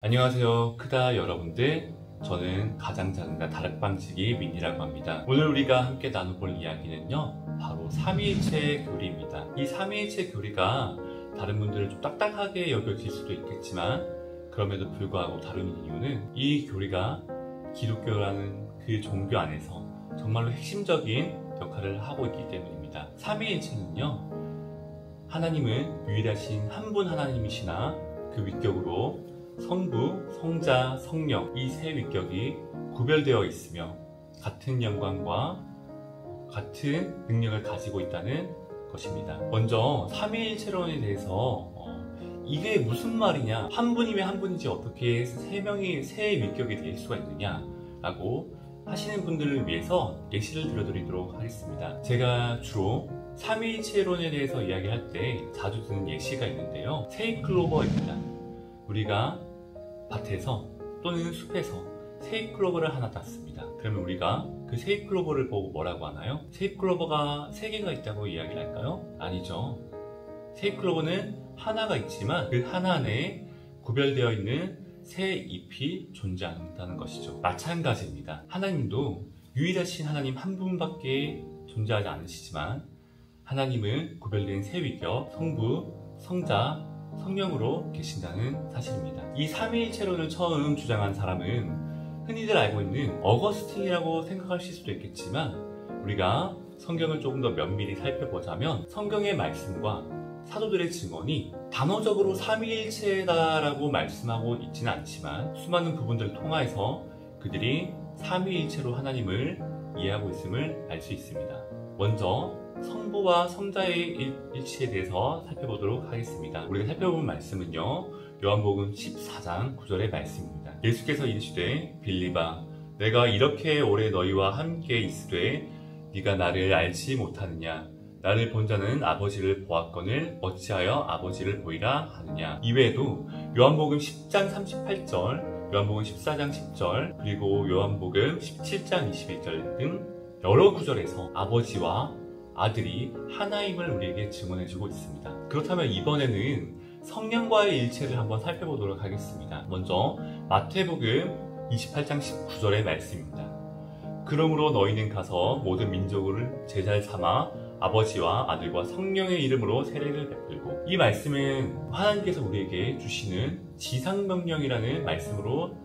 안녕하세요 크다 여러분들, 저는 가장 작은 다락방치기 민이라고 합니다. 오늘 우리가 함께 나눠볼 이야기는요, 바로 삼위일체 교리입니다. 이 삼위일체 교리가 다른 분들은 좀 딱딱하게 여겨질 수도 있겠지만, 그럼에도 불구하고 다루는 이유는 이 교리가 기독교라는 그 종교 안에서 정말로 핵심적인 역할을 하고 있기 때문입니다. 삼위일체는요, 하나님은 유일하신 한 분 하나님이시나 그 위격으로 성부, 성자, 성령 이 세 위격이 구별되어 있으며 같은 영광과 같은 능력을 가지고 있다는 것입니다. 먼저 삼위일체론에 대해서 이게 무슨 말이냐, 한 분이면 한 분이지 어떻게 세 명이 세 위격이 될 수가 있느냐 라고 하시는 분들을 위해서 예시를 들어드리도록 하겠습니다. 제가 주로 삼위일체론에 대해서 이야기할 때 자주 드는 예시가 있는데요, 세이클로버입니다. 우리가 밭에서 또는 숲에서 세잎클로버를 하나 땄습니다. 그러면 우리가 그 세잎클로버를 보고 뭐라고 하나요? 세잎클로버가 3개가 있다고 이야기를 할까요? 아니죠. 세잎클로버는 하나가 있지만 그 하나 안에 구별되어 있는 새 잎이 존재한다는 것이죠. 마찬가지입니다. 하나님도 유일하신 하나님 한 분밖에 존재하지 않으시지만 하나님은 구별된 세 위격, 성부, 성자, 성령으로 계신다는 사실입니다. 이 삼위일체론을 처음 주장한 사람은 흔히들 알고 있는 어거스틴이라고 생각하실 수도 있겠지만, 우리가 성경을 조금 더 면밀히 살펴보자면 성경의 말씀과 사도들의 증언이 단어적으로 삼위일체다라고 말씀하고 있지는 않지만 수많은 부분들을 통해서 그들이 삼위일체로 하나님을 이해하고 있음을 알 수 있습니다. 먼저 성부와 성자의 일치에 대해서 살펴보도록 하겠습니다. 우리가 살펴본 말씀은요, 요한복음 14장 9절의 말씀입니다. 예수께서 이르시되 빌립아, 내가 이렇게 오래 너희와 함께 있으되 네가 나를 알지 못하느냐? 나를 본 자는 아버지를 보았거늘 어찌하여 아버지를 보이라 하느냐? 이외에도 요한복음 10장 38절, 요한복음 14장 10절, 그리고 요한복음 17장 21절 등 여러 구절에서 아버지와 아들이 하나임을 우리에게 증언해주고 있습니다. 그렇다면 이번에는 성령과의 일체를 한번 살펴보도록 하겠습니다. 먼저 마태복음 28장 19절의 말씀입니다. 그러므로 너희는 가서 모든 민족을 제자를 삼아 아버지와 아들과 성령의 이름으로 세례를 베풀고, 이 말씀은 하나님께서 우리에게 주시는 지상명령이라는 말씀으로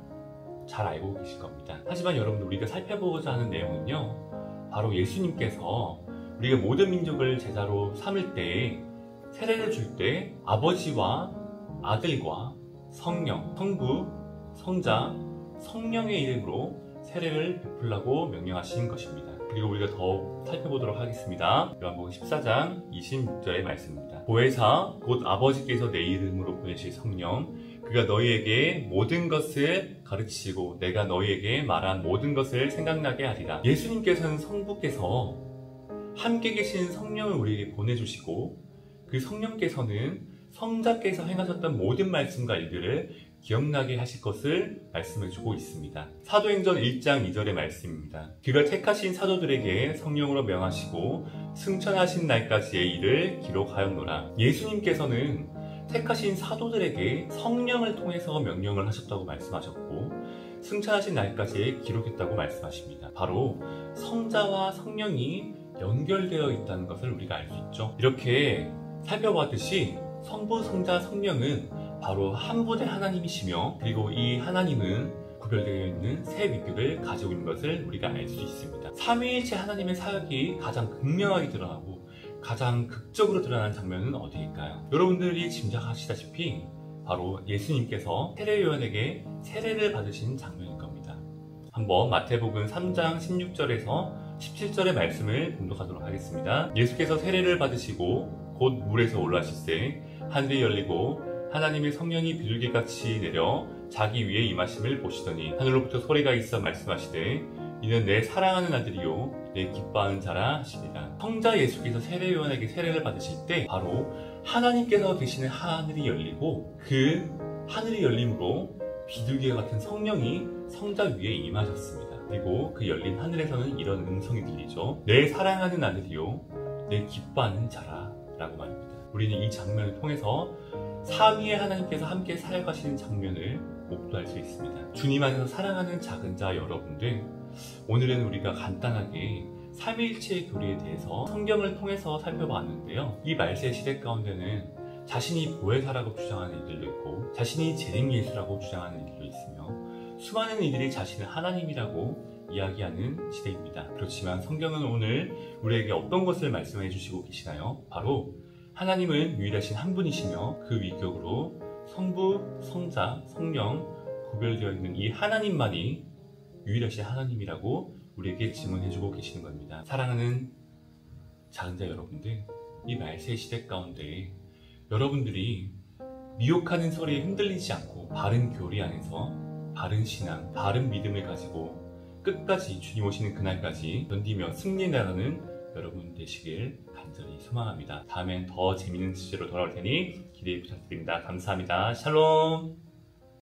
잘 알고 계실 겁니다. 하지만 여러분들, 우리가 살펴보고자 하는 내용은요, 바로 예수님께서 우리가 모든 민족을 제자로 삼을 때, 세례를 줄 때 아버지와 아들과 성령, 성부, 성자, 성령의 이름으로 세례를 베풀라고 명령하신 것입니다. 그리고 우리가 더 살펴보도록 하겠습니다. 요한복음 14장 26절의 말씀입니다. 보혜사 곧 아버지께서 내 이름으로 보내실 성령, 그가 너희에게 모든 것을 가르치시고 내가 너희에게 말한 모든 것을 생각나게 하리라. 예수님께서는 성부께서 함께 계신 성령을 우리에게 보내주시고, 그 성령께서는 성자께서 행하셨던 모든 말씀과 일들을 기억나게 하실 것을 말씀해주고 있습니다. 사도행전 1장 2절의 말씀입니다. 그가 택하신 사도들에게 성령으로 명하시고 승천하신 날까지의 일을 기록하였노라. 예수님께서는 택하신 사도들에게 성령을 통해서 명령을 하셨다고 말씀하셨고, 승천하신 날까지 기록했다고 말씀하십니다. 바로 성자와 성령이 연결되어 있다는 것을 우리가 알 수 있죠. 이렇게 살펴봤듯이 성부, 성자, 성령은 바로 한 분의 하나님이시며, 그리고 이 하나님은 구별되어 있는 세 위격을 가지고 있는 것을 우리가 알 수 있습니다. 삼위일체 하나님의 사역이 가장 극명하게 드러나고 가장 극적으로 드러나는 장면은 어디일까요? 여러분들이 짐작하시다시피 바로 예수님께서 세례요한에게 세례를 받으신 장면일 겁니다. 한번 마태복음 3장 16절에서 17절의 말씀을 봉독하도록 하겠습니다. 예수께서 세례를 받으시고 곧 물에서 올라오실새 하늘이 열리고 하나님의 성령이 비둘기같이 내려 자기 위에 임하심을 보시더니 하늘로부터 소리가 있어 말씀하시되 이는 내 사랑하는 아들이요 내 기뻐하는 자라 하시니라. 성자 예수께서 세례요한에게 세례를 받으실 때 바로 하나님께서 계시는 하늘이 열리고, 그 하늘이 열림으로 비둘기와 같은 성령이 성자 위에 임하셨습니다. 그리고 그 열린 하늘에서는 이런 음성이 들리죠. 내 사랑하는 아들이요 내 기뻐하는 자라 라고 말합니다. 우리는 이 장면을 통해서 삼위의 하나님께서 함께 사역하시는 장면을 목도할 수 있습니다. 주님 안에서 사랑하는 작은 자 여러분들, 오늘은 우리가 간단하게 삼위일체의 교리에 대해서 성경을 통해서 살펴봤는데요. 이 말세 시대 가운데는 자신이 보혜사라고 주장하는 이들도 있고 자신이 재림예수라고 주장하는 이들도 있으며 수많은 이들이 자신을 하나님이라고 이야기하는 시대입니다. 그렇지만 성경은 오늘 우리에게 어떤 것을 말씀해 주시고 계시나요? 바로 하나님은 유일하신 한 분이시며 그 위격으로 성부, 성자, 성령 구별되어 있는 이 하나님만이 유일하신 하나님이라고 우리에게 증언해주고 계시는 겁니다. 사랑하는 작은 자 여러분들, 이 말세 시대 가운데 여러분들이 미혹하는 소리에 흔들리지 않고 바른 교리 안에서 바른 신앙, 바른 믿음을 가지고 끝까지 주님 오시는 그날까지 견디며 승리나가는 여러분 되시길 간절히 소망합니다. 다음엔 더 재밌는 주제로 돌아올 테니 기대 부탁드립니다. 감사합니다. 샬롬.